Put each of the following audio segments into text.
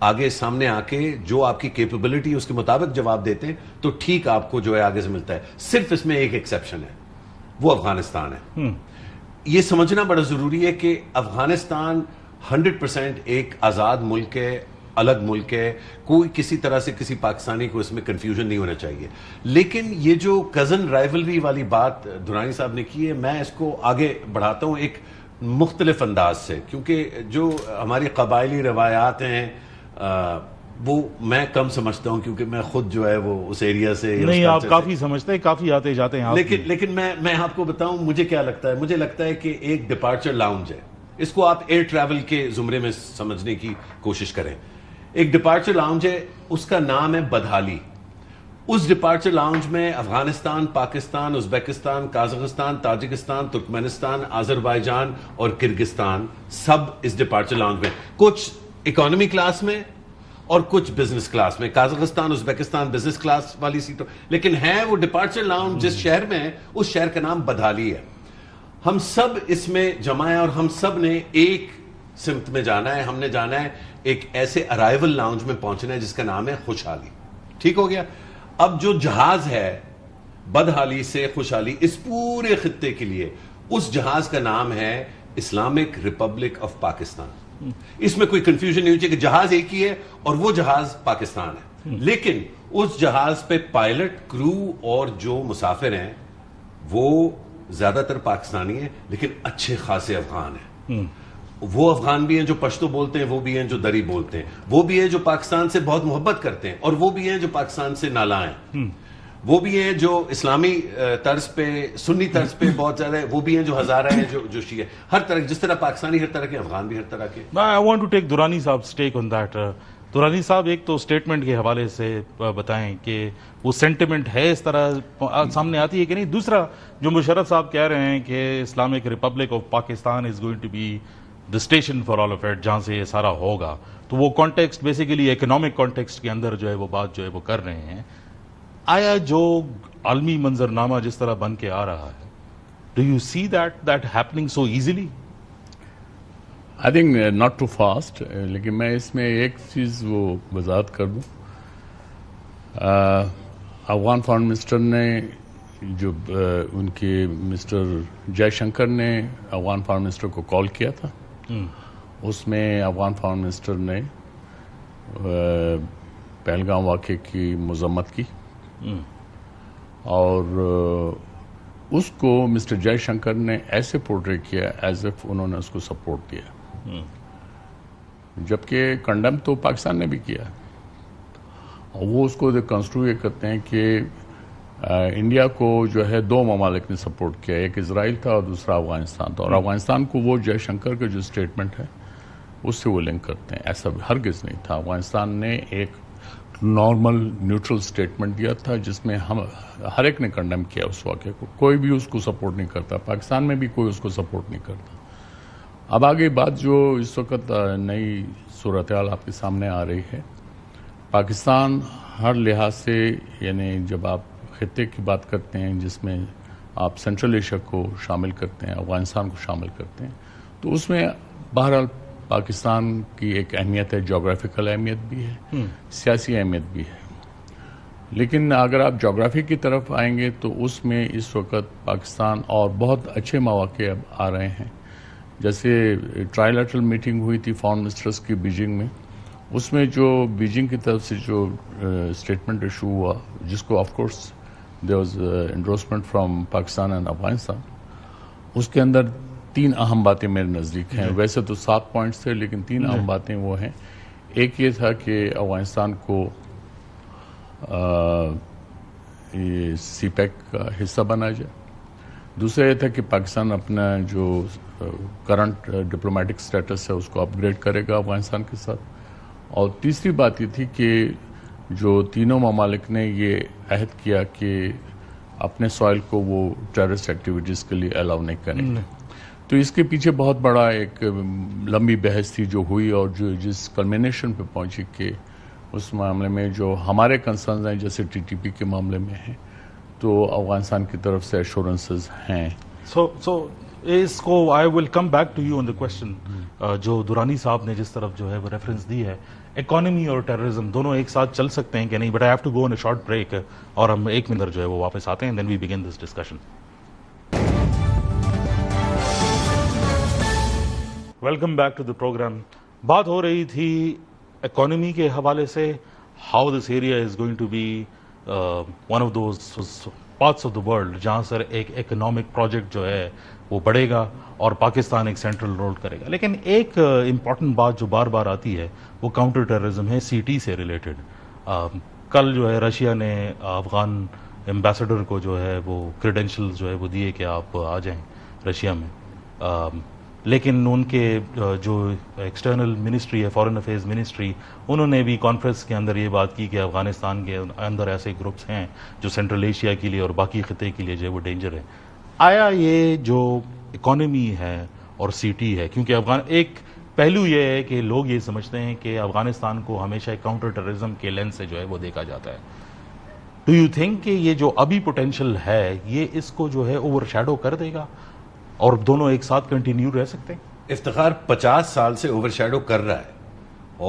آگے سامنے آ کے جو آپ کی کیپبلٹی اس کے مطابق جواب دیتے ہیں تو ٹھیک آپ کو جو ہے آگے سے ملتا ہے. صرف اس میں ایک ایکسیپشن ہے, وہ افغانستان ہے. یہ سمجھنا بڑا ضروری ہے کہ افغانستان 100% ایک آزاد ملک ہے, الگ ملک ہے, کوئی کسی طرح سے کسی پاکستانی کو اس میں کنفیوژن نہیں ہونا چاہیے. لیکن یہ جو کزن رائیولری والی بات درانی صاحب نے کی ہے, میں اس کو آگے بڑھاتا ہوں ایک مختلف انداز سے, کیونکہ جو ہماری قبائلی روایات ہیں وہ میں کم سمجھتا ہوں, کیونکہ میں خود جو ہے وہ اس ایریا سے نہیں, آپ کافی سمجھتے ہیں, کافی آتے جاتے ہیں. لیکن میں آپ کو بتاؤں مجھے کیا لگتا ہے. مجھے لگتا ہے کہ ایک ڈپارچر لاؤنج ہے, اس کو آپ ایئر ٹریول کے زمرے میں سمجھنے کی کوشش کریں. ایک ڈپارچر لاؤنج ہے, اس کا نام ہے بدحالی. اس ڈپارچر لاؤنج میں Afghanistan, Pakistan, Uzbekistan, Kazakhstan, Tajikistan, ترکمنستان, Azerbaijan اور کرگستان سب اس ڈپارچر لاؤنج میں, کچھ اکانومی کلاس میں اور کچھ بزنس کلاس میں. قازقستان, ازبیکستان بزنس کلاس والی سیٹوں, لیکن ہے وہ ڈپارچر لاؤنج جس شہر میں ہے, اس شہر کا نام بدحالی ہے. ہم سب اس میں جمع ہیں اور ہم سب نے ایک سمت میں جانا ہے. ہم نے جانا ہے ایک ایسے ارائیول لاؤنج میں پہنچنا ہے جس کا نام ہے خوشحالی. ٹھیک ہو گیا. اب جو جہاز ہے بدحالی سے خوشحالی, اس پورے خطے کے لیے اس جہاز کا نام ہے اسلامک ریپبلک آف پاکستان. اس میں کوئی کنفیوژن نہیں ہو چاہیے کہ جہاز ایک ہی ہے اور وہ جہاز پاکستان ہے. لیکن اس جہاز پہ پائلٹ, کرو اور جو مسافر ہیں وہ زیادہ تر پاکستانی ہیں, لیکن اچھے خاصے افغان ہیں. وہ افغان بھی ہیں جو پشتو بولتے ہیں, وہ بھی ہیں جو دری بولتے ہیں, وہ بھی ہیں جو پاکستان سے بہت محبت کرتے ہیں, اور وہ بھی ہیں جو پاکستان سے نالاں ہیں, وہ بھی ہیں جو اسلامی طرز پہ, سنی طرز پہ بہت زیادہ, وہ بھی ہیں جو ہزارہ ہیں جو شیعہ, ہر طرح, جس طرح پاکستانی ہر طرح کے, افغان بھی ہر طرح کے. I want to take Durrani صاحب ٹیک آن دیٹ. درانی صاحب, ایک تو اسٹیٹمنٹ کے حوالے سے بتائیں کہ وہ سینٹیمنٹ ہے اس طرح سامنے آتی ہے کہ نہیں. دوسرا, جو مشرف صاحب کہہ رہے ہیں کہ Islamic Republic of Pakistan is going to be the station for all of it, جہاں سے یہ سارا ہوگا, تو وہ کانٹیکسٹ بیسیکلی اکنامک کانٹیکسٹ کے اندر جو ہے وہ بات جو ہے وہ کر رہے ہیں. آیا جو عالمی منظرنامہ جس طرح بن کے آ رہا ہے, do you see that happening so easily? I think not too fast, لیکن میں اس میں ایک چیز وہ وضاحت کر دوں. افغان فارن منسٹر نے جو ان کے مسٹر جے شنکر نے افغان فارن منسٹر کو کال کیا تھا, اس میں افغان فارن منسٹر نے پہلگام واقعے کی مذمت کی, اور اس کو مسٹر جے شنکر نے ایسے پورٹری کیا ایز اف انہوں نے اس کو سپورٹ دیا, جبکہ کنڈم تو پاکستان نے بھی کیا. اور وہ اس کو کنسٹرو یہ کرتے ہیں کہ انڈیا کو جو ہے دو ممالک نے سپورٹ کیا, ایک اسرائیل تھا اور دوسرا افغانستان تھا, اور افغانستان کو وہ جے شنکر کا جو اسٹیٹمنٹ ہے اس سے وہ لنک کرتے ہیں. ایسا ہرگز نہیں تھا. افغانستان نے ایک نارمل نیوٹرل اسٹیٹمنٹ دیا تھا جس میں ہم ہر ایک نے کنڈم کیا اس واقعے کو, کوئی بھی اس کو سپورٹ نہیں کرتا, پاکستان میں بھی کوئی اس کو سپورٹ نہیں کرتا. اب آگے بات جو اس وقت نئی صورتحال آپ کے سامنے آ رہی ہے, پاکستان ہر لحاظ سے, یعنی جب آپ خطے کی بات کرتے ہیں جس میں آپ سینٹرل ایشیا کو شامل کرتے ہیں, افغانستان کو شامل کرتے ہیں, تو اس میں بہرحال پاکستان کی ایک اہمیت ہے, جغرافیکل اہمیت بھی ہے, سیاسی اہمیت بھی ہے. لیکن اگر آپ جغرافی کی طرف آئیں گے تو اس میں اس وقت پاکستان اور بہت اچھے مواقع اب آ رہے ہیں. جیسے ٹرائیلیٹرل میٹنگ ہوئی تھی فارن منسٹرز کی بیجنگ میں, اس میں جو بیجنگ کی طرف سے جو اسٹیٹمنٹ ایشو ہوا, جس کو of course there was endorsement from Pakistan and Afghanistan, اس کے اندر 3 اہم باتیں میرے نزدیک ہیں. ویسے تو 7 پوائنٹس تھے, لیکن 3 اہم باتیں وہ ہیں. ایک یہ تھا کہ افغانستان کو سی پیک کا حصہ بنا جائے. دوسرا یہ تھا کہ پاکستان اپنا جو کرنٹ ڈپلومیٹک سٹیٹس ہے اس کو اپ گریڈ کرے گا افغانستان کے ساتھ. اور تیسری بات یہ تھی کہ جو تینوں ممالک نے یہ عہد کیا کہ اپنے سوائل کو وہ ٹیررسٹ ایکٹیویٹیز کے لیے الاؤ نہیں کریں گے. تو اس کے پیچھے بہت بڑا ایک لمبی بحث تھی جو ہوئی, اور جو جس کلمینیشن پہ پہنچی کہ اس معاملے میں جو ہمارے کنسرنز ہیں جیسے ٹی ٹی پی کے معاملے میں ہیں, تو افغانستان کی طرف سے ایشورنسز ہیں. سو اس کو I will come back to you on the question جو دورانی صاحب نے جس طرف جو ہے وہ ریفرنس دی ہے. اکانومی اور ٹیررزم دونوں ایک ساتھ چل سکتے ہیں کہ نہیں؟ But I have to go on a short break اور ہم ایک منٹ جو ہے وہ واپس آتے ہیں then we begin this discussion. Welcome back to the programme. بات ہو رہی تھی اکانومی کے حوالے سے, how this area is going to be one of those parts of the world جہاں سر ایک اکنامک پروجیکٹ جو ہے وہ بڑھے گا اور پاکستان ایک سینٹرل رول کرے گا. لیکن ایک امپورٹنٹ بات جو بار بار آتی ہے وہ کاؤنٹر ٹیررزم ہے, سی ٹی سے ریلیٹڈ. کل جو ہے رشیا نے افغان ایمبیسڈر کو جو ہے وہ کریڈینشلز جو ہے وہ دیے کہ آپ آ جائیں رشیا میں, لیکن ان کے جو ایکسٹرنل منسٹری ہے, فارن افیئرز منسٹری, انہوں نے بھی کانفرنس کے اندر یہ بات کی کہ افغانستان کے اندر ایسے گروپس ہیں جو سینٹرل ایشیا کے لیے اور باقی خطے کے لیے جو ہے وہ ڈینجر ہے. آیا یہ جو اکانومی ہے اور سی ٹی ہے, کیونکہ ایک پہلو یہ ہے کہ لوگ یہ سمجھتے ہیں کہ افغانستان کو ہمیشہ کاؤنٹر ٹیررزم کے لینس سے جو ہے وہ دیکھا جاتا ہے. ڈو یو تھنک کہ یہ جو ابھی پوٹینشیل ہے یہ اس کو جو ہے اوور شیڈو کر دے گا اور دونوں ایک ساتھ کنٹینیو رہ سکتے ہیں؟ افتخار 50 سال سے اوور شیڈو کر رہا ہے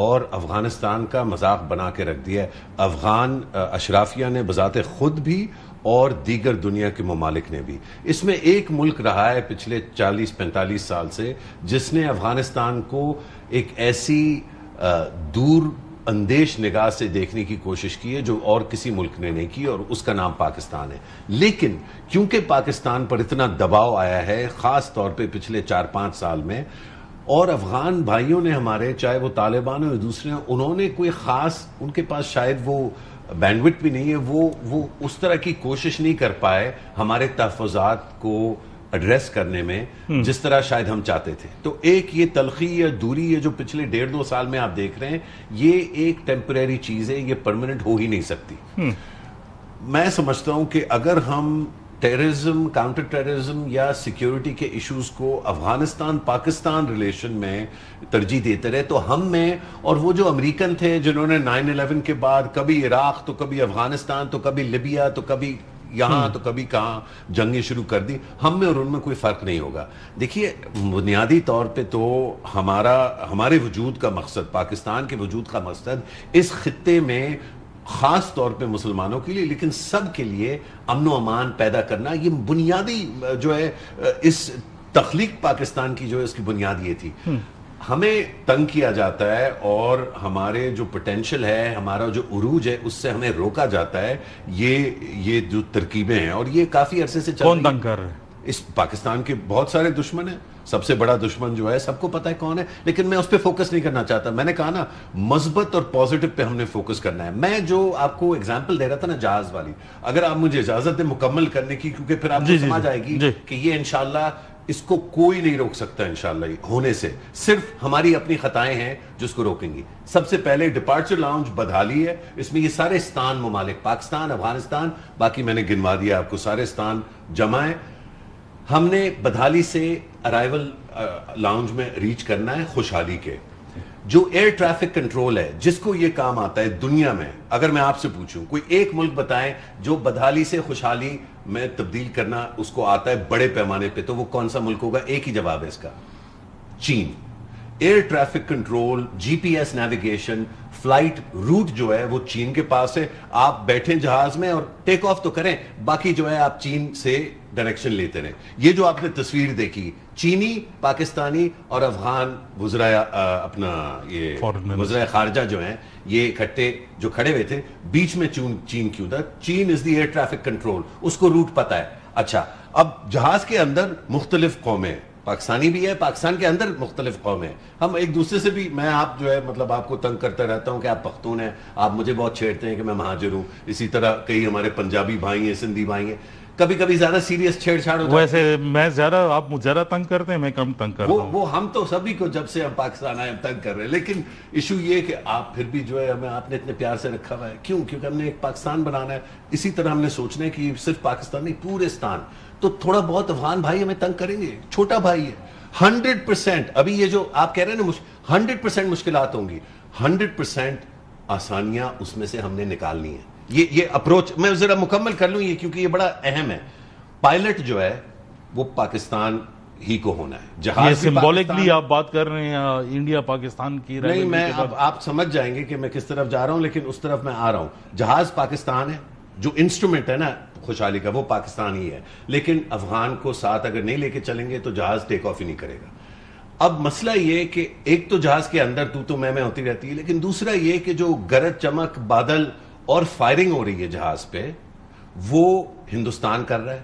اور افغانستان کا مذاق بنا کے رکھ دیا ہے. افغان اشرافیہ نے بذات خود بھی اور دیگر دنیا کے ممالک نے بھی. اس میں ایک ملک رہا ہے پچھلے 40-45 سال سے جس نے افغانستان کو ایک ایسی دور اندیش نگاہ سے دیکھنے کی کوشش کی ہے جو اور کسی ملک نے نہیں کی, اور اس کا نام پاکستان ہے. لیکن کیونکہ پاکستان پر اتنا دباؤ آیا ہے خاص طور پہ پچھلے 4-5 سال میں, اور افغان بھائیوں نے ہمارے, چاہے وہ طالبان ہو یا دوسرے, انہوں نے کوئی خاص, ان کے پاس شاید وہ بینڈوڈ بھی نہیں ہے, وہ اس طرح کی کوشش نہیں کر پائے ہمارے تحفظات کو ایڈریس کرنے میں جس طرح شاید ہم چاہتے تھے. تو ایک یہ تلخی یا دوری ہے جو پچھلے 1.5-2 سال میں آپ دیکھ رہے ہیں, یہ ایک ٹیمپریری چیز ہے, یہ پرماننٹ ہو ہی نہیں سکتی. میں سمجھتا ہوں کہ اگر ہم ٹیررزم, کاؤنٹر ٹیررزم یا سیکیورٹی کے ایشوز کو افغانستان پاکستان ریلیشن میں ترجیح دیتے رہے تو ہم میں, اور وہ جو امریکن تھے جنہوں نے 9/11 کے بعد کبھی عراق تو کبھی افغانستان تو کبھی لیبیا تو کبھی یہاں تو کبھی کہاں جنگیں شروع کر دی, ہم میں اور ان میں کوئی فرق نہیں ہوگا. دیکھیے بنیادی طور پہ تو ہمارے وجود کا مقصد, پاکستان کے وجود کا مقصد اس خطے میں خاص طور پہ مسلمانوں کے لیے لیکن سب کے لیے امن و امان پیدا کرنا, یہ بنیادی جو ہے اس تخلیق پاکستان کی جو ہے اس کی بنیاد یہ تھی. ہمیں تنگ کیا جاتا ہے اور ہمارے جو پوٹینشل ہے, ہمارا جو عروج ہے, اس سے ہمیں روکا جاتا ہے. یہ جو ترکیبیں ہیں اور یہ کافی عرصے سے کون تنگ کر رہے ہیں؟ اس پاکستان کے بہت سارے دشمن ہیں. سب سے بڑا دشمن جو ہے سب کو پتا ہے کون ہے, لیکن میں اس پہ فوکس نہیں کرنا چاہتا. میں نے کہا نا مثبت اور پازیٹیو پہ ہم نے فوکس کرنا ہے. میں جو آپ کو اگزامپل دے رہا تھا نا جہاز والی, اگر آپ مجھے اجازت دیں مکمل کرنے کی, کیونکہ پھر آپ کو سمجھ آئے گی کہ یہ انشاءاللہ اس کو کوئی نہیں روک سکتا انشاءاللہ ہونے سے, صرف ہماری اپنی خطائیں ہیں جو اس کو روکیں گی. سب سے پہلے ڈپارچر لاؤنج بدحالی ہے, اس میں یہ سارے استان ممالک, پاکستان, افغانستان, باقی میں نے گنوا دیا آپ کو, سارے استان جمع ہیں. ہم نے بدحالی سے ارائیول لاؤنج میں ریچ کرنا ہے خوشحالی کے. جو ایئر ٹریفک کنٹرول ہے جس کو یہ کام آتا ہے دنیا میں, اگر میں آپ سے پوچھوں کوئی ایک ملک بتائیں جو بدحالی سے خوشحالی میں تبدیل کرنا اس کو آتا ہے بڑے پیمانے پہ, تو وہ کون سا ملک ہوگا؟ ایک ہی جواب ہے اس کا, چین. Air traffic control, G P S navigation, flight route جو ہے وہ چین کے پاس ہے. آپ بیٹھیں جہاز میں اور ٹیک آف تو کریں, باقی جو ہے آپ چین سے ڈائریکشن لیتے رہیں. یہ جو آپ نے تصویر دیکھی, چینی, پاکستانی اور افغان وزرائے اپنا یہ وزرائے خارجہ جو ہیں یہ اکٹھے جو کھڑے ہوئے تھے, بیچ میں چین کیوں تھا؟ چین از دی ایئر ٹریفک کنٹرول, اس کو روٹ پتا ہے. اچھا, اب جہاز کے اندر مختلف قومیں, پاکستانی بھی ہے, پاکستان کے اندر مختلف قوم ہیں, ہم ایک دوسرے سے بھی, میں آپ جو ہے مطلب آپ کو تنگ کرتا رہتا ہوں کہ آپ پختون ہیں, آپ مجھے بہت چھیڑتے ہیں کہ میں مہاجر ہوں, اسی طرح کئی ہمارے پنجابی بھائی ہیں, سندھی بھائی ہیں, کبھی کبھی زیادہ سیریس چھیڑ چھاڑ ہوتا ہے. ویسے میں زیادہ, آپ مجھے زیادہ تنگ کرتے ہیں, میں کم تنگ کرتا ہوں. وہ ہم تو سبھی کو جب سے ہم پاکستان آئے ہم تنگ کر رہے ہیں, لیکن ایشو یہ کہ آپ پھر بھی جو ہے ہمیں آپ نے اتنے پیار سے رکھا ہوا ہے. کیوں؟ کیونکہ ہم نے ایک پاکستان بنانا ہے. اسی طرح ہم نے سوچنا ہے کہ صرف پاکستان نہیں, پورے استان. تو تھوڑا بہت افغان بھائی ہمیں تنگ کریں گے, چھوٹا بھائی ہے. 100% ابھی یہ جو آپ کہہ رہے ہیں نا 100% مشکلات ہوں گی, 100% آسانیاں اس میں سے ہم نے نکالنی ہے. یہ اپروچ میں ذرا مکمل کر لوں یہ, کیونکہ یہ بڑا اہم ہے. پائلٹ جو ہے وہ پاکستان ہی کو ہونا ہے. یہ جہاز بھی سمبولکلی آپ بات کر رہے ہیں انڈیا پاکستان کی نہیں, میں اب آپ سمجھ جائیں گے کہ میں کس طرف جا رہا ہوں, لیکن اس طرف میں آ رہا ہوں. جہاز پاکستان ہے, جو انسٹرومنٹ ہے نا خوشحالی کا وہ پاکستان ہی ہے, لیکن افغان کو ساتھ اگر نہیں لے کے چلیں گے تو جہاز ٹیک آف ہی نہیں کرے گا. اب مسئلہ یہ کہ ایک تو جہاز کے اندر تو میں ہوتی رہتی ہے, لیکن دوسرا یہ کہ جو گرج چمک بادل اور فائرنگ ہو رہی ہے جہاز پہ, وہ ہندوستان کر رہا ہے.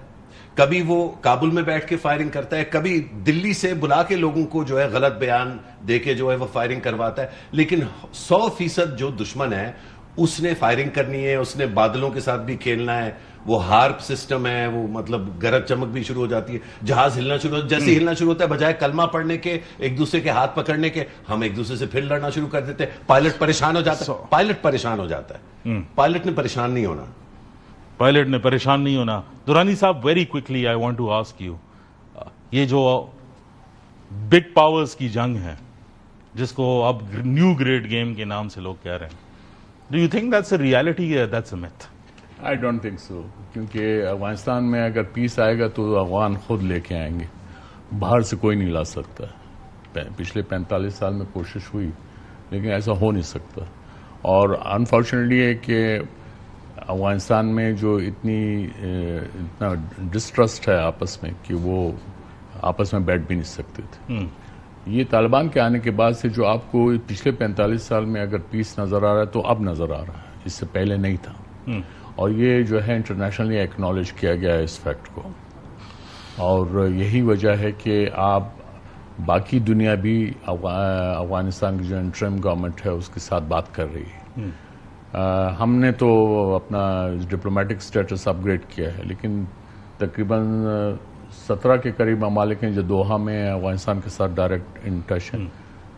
کبھی وہ کابل میں بیٹھ کے فائرنگ کرتا ہے, کبھی دلی سے بلا کے لوگوں کو جو ہے غلط بیان دے کے جو ہے وہ فائرنگ کرواتا ہے. لیکن 100% جو دشمن ہے اس نے فائرنگ کرنی ہے, اس نے بادلوں کے ساتھ بھی کھیلنا ہے. وہ ہارپ سسٹم ہے, وہ مطلب گرج چمک بھی شروع ہو جاتی ہے, جہاز ہلنا شروع ہوتا ہے. جیسے ہلنا شروع ہوتا ہے, بجائے کلمہ پڑھنے کے, ایک دوسرے کے ہاتھ پکڑنے کے, ہم ایک دوسرے سے پھر لڑنا شروع کر دیتے ہیں. پائلٹ پریشان ہو جاتا ہے. پائلٹ نے پریشان نہیں ہونا. پائلٹ نے پریشان نہیں ہونا. دورانی صاحب, very quickly I want to ask you, یہ جو بگ پاورز کی جنگ ہے جس کو اب نیو گریڈ گیم کے نام سے لوگ کہہ رہے ہیں, do you think that's a reality یا that's a myth? I don't think so, کیونکہ افغانستان میں اگر پیس آئے گا تو افغان خود لے کے آئیں گے, باہر سے کوئی نہیں لا سکتا. پچھلے 45 سال میں کوشش ہوئی لیکن ایسا ہو نہیں سکتا. اور انفارچونیٹلی ہے کہ افغانستان میں جو اتنا ڈسٹرسٹ ہے آپس میں کہ وہ آپس میں بیٹھ بھی نہیں سکتے تھے. یہ طالبان کے آنے کے بعد سے جو آپ کو پچھلے 45 سال میں اگر پیس نظر آ رہا ہے تو اب نظر آ رہا ہے, اس سے پہلے نہیں تھا. اور یہ جو ہے انٹرنیشنلی ایکنالج کیا گیا ہے اس فیکٹ کو, اور یہی وجہ ہے کہ آپ باقی دنیا بھی افغانستان کی جو انٹرم گورنمنٹ ہے اس کے ساتھ بات کر رہی ہے. ہم نے تو اپنا ڈپلومیٹک سٹیٹس اپ گریڈ کیا ہے, لیکن تقریباً 17 کے قریب ممالک ہیں جو دوحہ میں افغانستان کے ساتھ ڈائریکٹ ان ٹچ ہیں.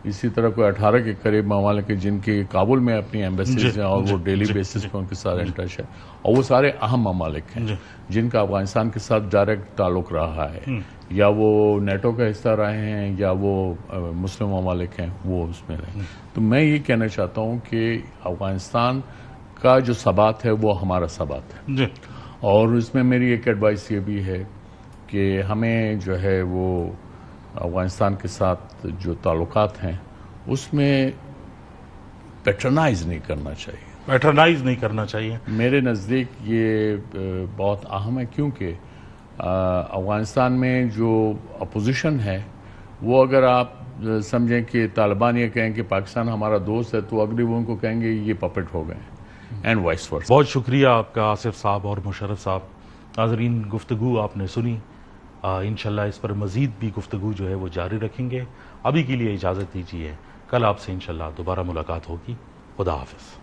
اسی طرح کوئی 18 کے قریب ممالک ہیں جن کی کابل میں اپنی ایمبیسیز ہیں اور وہ ڈیلی بیسس پہ ان کے ساتھ ان ٹچ ہے, اور وہ سارے اہم ممالک ہیں جن کا افغانستان کے ساتھ ڈائریکٹ تعلق رہا ہے, یا وہ نیٹو کا حصہ رہے ہیں یا وہ مسلم ممالک ہیں وہ اس میں رہے. تو میں یہ کہنا چاہتا ہوں کہ افغانستان کا جو ثبات ہے وہ ہمارا ثبات ہے, اور اس میں میری ایک ایڈوائس یہ بھی ہے کہ ہمیں جو ہے وہ افغانستان کے ساتھ جو تعلقات ہیں اس میں پیٹرنائز نہیں کرنا چاہیے. پیٹرنائز نہیں کرنا چاہیے. میرے نزدیک یہ بہت اہم ہے, کیونکہ افغانستان میں جو اپوزیشن ہے وہ اگر آپ سمجھیں کہ طالبان یہ کہیں کہ پاکستان ہمارا دوست ہے تو اگلی وہ ان کو کہیں گے یہ پپٹ ہو گئے, اینڈ وائس ورسا. بہت شکریہ آپ کا آصف صاحب اور مشرف صاحب. ناظرین, گفتگو آپ نے سنی, انشاءاللہ اس پر مزید بھی گفتگو جو ہے وہ جاری رکھیں گے. ابھی کے لیے اجازت دیجیے, کل آپ سے انشاءاللہ دوبارہ ملاقات ہوگی. خدا حافظ.